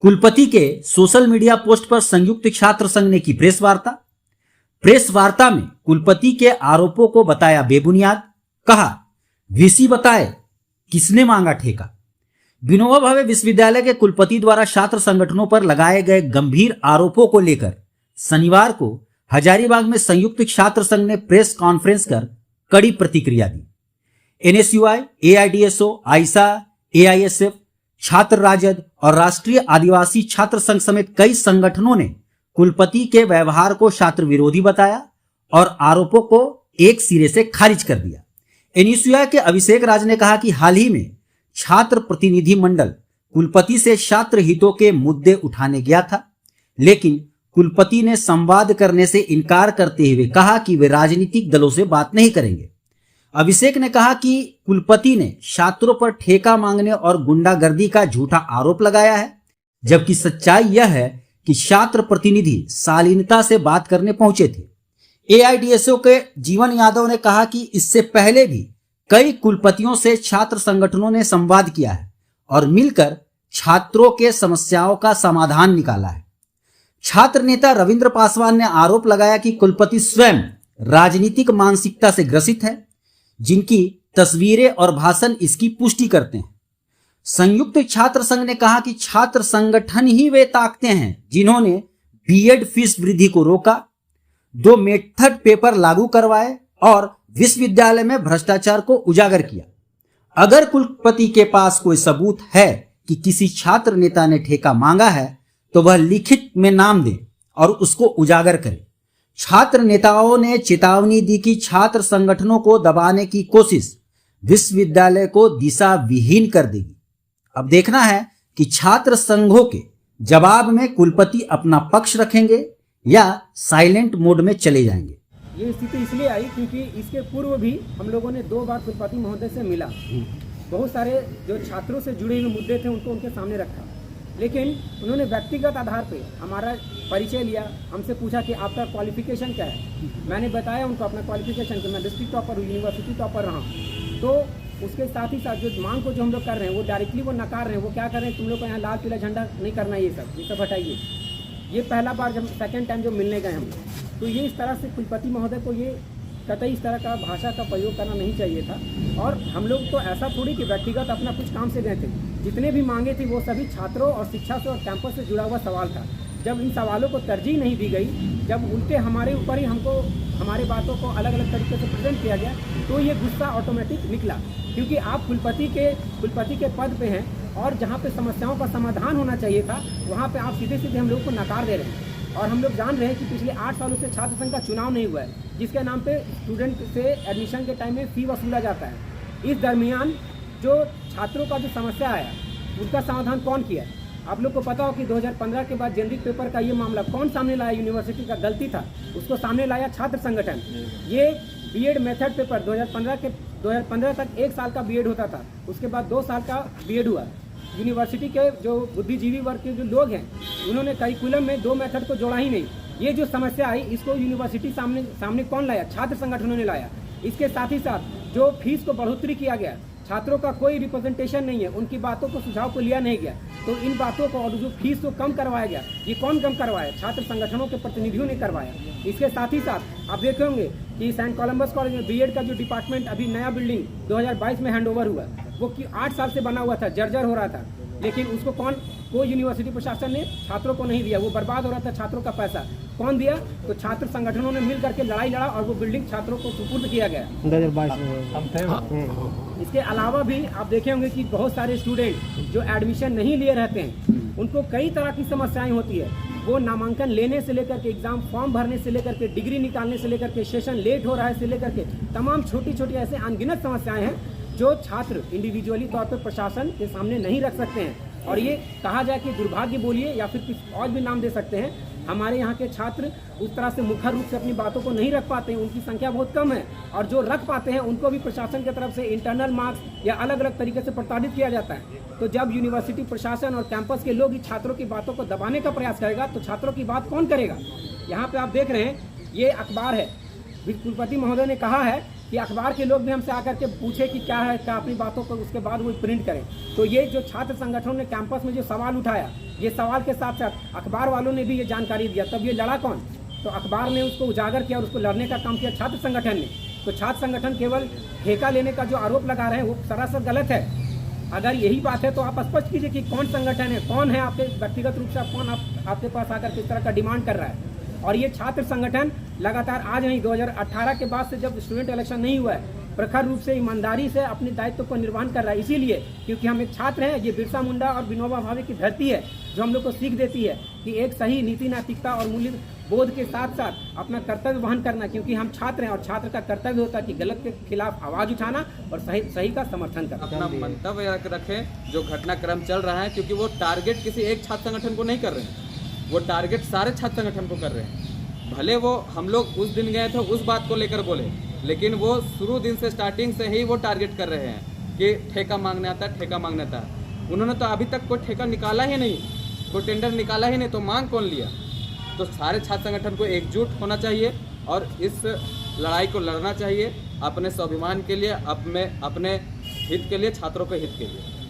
कुलपति के social media post पर संयुक्त छात्र संघ ने की प्रेस वार्ता। प्रेस वार्ता में कुलपति के आरोपों को बताया बेबुनियाद। कहा, वीसी बताए किसने मांगा ठेका। विनोबा भावे विश्वविद्यालय के कुलपति द्वारा छात्र संगठनों पर लगाए गए गंभीर आरोपों को लेकर शनिवार को हजारीबाग में संयुक्त छात्र संघ ने प्रेस कॉन्फ्रेंस कर कड़ी प्रतिक्रिया दी। एनएसयूआई, एआईडीएसओ, आइसा, एआईएसएफ, छात्र राजद और राष्ट्रीय आदिवासी छात्र संघ समेत कई संगठनों ने कुलपति के व्यवहार को छात्र विरोधी बताया और आरोपों को एक सिरे से खारिज कर दिया। एनएसयूआई के अभिषेक राज ने कहा कि हाल ही में छात्र प्रतिनिधि मंडल कुलपति से छात्र हितों के मुद्दे उठाने गया था, लेकिन कुलपति ने संवाद करने से इनकार करते हुए कहा कि वे राजनीतिक दलों से बात नहीं करेंगे। अभिषेक ने कहा कि कुलपति ने छात्रों पर ठेका मांगने और गुंडागर्दी का झूठा आरोप लगाया है, जबकि सच्चाई यह है कि छात्र प्रतिनिधि शालीनता से बात करने पहुंचे थे। एआईडीएसओ के जीवन यादव ने कहा कि इससे पहले भी कई कुलपतियों से छात्र संगठनों ने संवाद किया है और मिलकर छात्रों के समस्याओं का समाधान निकाला है। छात्र नेता रविंद्र पासवान ने आरोप लगाया कि कुलपति स्वयं राजनीतिक मानसिकता से ग्रसित है, जिनकी तस्वीरें और भाषण इसकी पुष्टि करते हैं। संयुक्त छात्र संघ ने कहा कि छात्र संगठन ही वे ताकते हैं जिन्होंने बीएड फीस वृद्धि को रोका, 2 मेथड पेपर लागू करवाए और विश्वविद्यालय में भ्रष्टाचार को उजागर किया। अगर कुलपति के पास कोई सबूत है कि किसी छात्र नेता ने ठेका मांगा है तो वह लिखित में नाम दे और उसको उजागर करे। छात्र नेताओं ने चेतावनी दी कि छात्र संगठनों को दबाने की कोशिश विश्वविद्यालय को दिशा विहीन कर देगी। अब देखना है कि छात्र संघों के जवाब में कुलपति अपना पक्ष रखेंगे या साइलेंट मोड में चले जाएंगे। ये स्थिति इसलिए आई क्योंकि इसके पूर्व भी हम लोगों ने 2 बार कुलपति महोदय से मिला। बहुत सारे जो छात्रों से जुड़े हुए मुद्दे थे उनको उनके सामने रखा, लेकिन उन्होंने व्यक्तिगत आधार पे हमारा परिचय लिया, हमसे पूछा कि आपका क्वालिफिकेशन क्या है। मैंने बताया उनको अपना क्वालिफिकेशन कि मैं डिस्ट्रिक्ट टॉपर हूँ, यूनिवर्सिटी टॉपर रहा हूँ। तो उसके साथ ही साथ जो मांग को जो हम लोग कर रहे हैं वो डायरेक्टली वो नकार रहे हैं। वो क्या कर रहे हैं, तुम लोग को यहाँ लाल पीला झंडा नहीं करना, ये सब हटाइए। ये पहला बार जब सेकेंड टाइम जो मिलने गए हम, तो ये इस तरह से कुलपति महोदय को ये कतई इस तरह का भाषा का प्रयोग करना नहीं चाहिए था। और हम लोग तो ऐसा थोड़ी कि व्यक्तिगत अपना कुछ काम से गए थे, जितने भी मांगे थी वो सभी छात्रों और शिक्षा से और कैंपस से जुड़ा हुआ सवाल था। जब इन सवालों को तरजीह नहीं दी गई, जब उल्टे हमारे ऊपर ही हमको हमारे बातों को अलग अलग तरीके से प्रेजेंट किया गया, तो ये गुस्सा ऑटोमेटिक निकला। क्योंकि आप कुलपति के पद पे हैं और जहाँ पे समस्याओं का समाधान होना चाहिए था वहाँ पे आप सीधे सीधे हम लोग को नकार दे रहे हैं। और हम लोग जान रहे हैं कि पिछले 8 सालों से छात्र संघ का चुनाव नहीं हुआ है, जिसके नाम पे स्टूडेंट से एडमिशन के टाइम में फ़ी वसूला जाता है। इस दरमियान जो छात्रों का जो समस्या आया उसका समाधान कौन किया? आप लोग को पता हो कि 2015 के बाद जेनरिक पेपर का ये मामला कौन सामने लाया? यूनिवर्सिटी का गलती था, उसको सामने लाया छात्र संगठन। ये बीएड मेथड पेपर 2015 तक 1 साल का बीएड होता था, उसके बाद 2 साल का बीएड हुआ। यूनिवर्सिटी के जो बुद्धिजीवी वर्ग के जो लोग हैं उन्होंने करिकुलम में 2 मेथड को जोड़ा ही नहीं। ये जो समस्या आई इसको यूनिवर्सिटी सामने कौन लाया? छात्र संगठनों ने लाया। इसके साथ ही साथ जो फीस को बढ़ोतरी किया गया, छात्रों का कोई रिप्रेजेंटेशन नहीं है, उनकी बातों को सुझाव को लिया नहीं गया, तो इन बातों को और जो फीस को कम करवाया गया, ये कौन कम करवाया? छात्र संगठनों के प्रतिनिधियों ने करवाया। इसके साथ ही साथ आप देखे होंगे कि सेंट कोलंबस कॉलेज में बीएड का जो डिपार्टमेंट अभी नया बिल्डिंग 2022 में हैंडओवर हुआ, वो 8 साल से बना हुआ था, जर्जर हो रहा था, लेकिन उसको कोई यूनिवर्सिटी प्रशासन ने छात्रों को नहीं दिया। वो बर्बाद हो रहा था छात्रों का पैसा। कौन दिया? तो छात्र संगठनों ने मिल करके लड़ाई लड़ा और वो बिल्डिंग छात्रों को सुपुर्द किया गया 2022 में। इसके अलावा भी आप देखे होंगे कि बहुत सारे स्टूडेंट जो एडमिशन नहीं लिए रहते हैं, उनको कई तरह की समस्याएं होती है। वो नामांकन लेने से लेकर के एग्जाम फॉर्म भरने से लेकर के डिग्री निकालने से लेकर के सेशन लेट हो रहा है से लेकर के तमाम छोटी छोटी ऐसे अनगिनत समस्याएं हैं जो छात्र इंडिविजुअली तौर पर प्रशासन के सामने नहीं रख सकते हैं। और ये कहा जाए कि दुर्भाग्य बोलिए या फिर कुछ और भी नाम दे सकते हैं, हमारे यहाँ के छात्र उस तरह से मुखर रूप से अपनी बातों को नहीं रख पाते हैं, उनकी संख्या बहुत कम है। और जो रख पाते हैं उनको भी प्रशासन की तरफ से इंटरनल मार्क्स या अलग अलग तरीके से प्रताड़ित किया जाता है। तो जब यूनिवर्सिटी प्रशासन और कैंपस के लोग ही छात्रों की बातों को दबाने का प्रयास करेगा तो छात्रों की बात कौन करेगा? यहाँ पे आप देख रहे हैं ये अखबार है, कुलपति महोदय ने कहा है कि अखबार के लोग भी हमसे आकर के पूछे कि क्या है, क्या अपनी बातों को उसके बाद वो प्रिंट करें। तो ये जो छात्र संगठनों ने कैंपस में जो सवाल उठाया, ये सवाल के साथ साथ अखबार वालों ने भी ये जानकारी दिया, तब ये लड़ा कौन? तो अखबार ने उसको उजागर किया और उसको लड़ने का काम किया छात्र संगठन ने। तो छात्र संगठन केवल ठेका लेने का जो आरोप लगा रहे हैं वो सरासर गलत है। अगर यही बात है तो आप स्पष्ट कीजिए कि कौन संगठन है, कौन है आपके व्यक्तिगत रूप से कौन आपके पास आकर किस तरह का डिमांड कर रहा है। और ये छात्र संगठन लगातार आज नहीं 2018 के बाद से जब स्टूडेंट इलेक्शन नहीं हुआ है, प्रखर रूप से ईमानदारी से अपने दायित्व को निर्वहन कर रहा है। इसीलिए क्योंकि हम एक छात्र हैं, ये बिरसा मुंडा और विनोबा भावे की धरती है जो हम लोग को सीख देती है कि एक सही नीति नैतिकता और मूल्य बोध के साथ साथ अपना कर्तव्य वहन करना, क्योंकि हम छात्र हैं और छात्र का कर्तव्य होता है कि गलत के खिलाफ आवाज उठाना और सही का समर्थन करना। अपना मंतव्य रखें जो घटनाक्रम चल रहा है, क्योंकि वो टारगेट किसी एक छात्र संगठन को नहीं कर रहे हैं, वो टारगेट सारे छात्र संगठन को कर रहे हैं। भले वो हम लोग उस दिन गए थे उस बात को लेकर बोले, लेकिन वो शुरू दिन से स्टार्टिंग से ही वो टारगेट कर रहे हैं कि ठेका मांगने आता है, ठेका मांगने आता है। उन्होंने तो अभी तक कोई ठेका निकाला ही नहीं, कोई टेंडर निकाला ही नहीं, तो मांग कौन लिया? तो सारे छात्र संगठन को एकजुट होना चाहिए और इस लड़ाई को लड़ना चाहिए अपने स्वाभिमान के लिए, अपने हित के लिए, छात्रों के हित के लिए।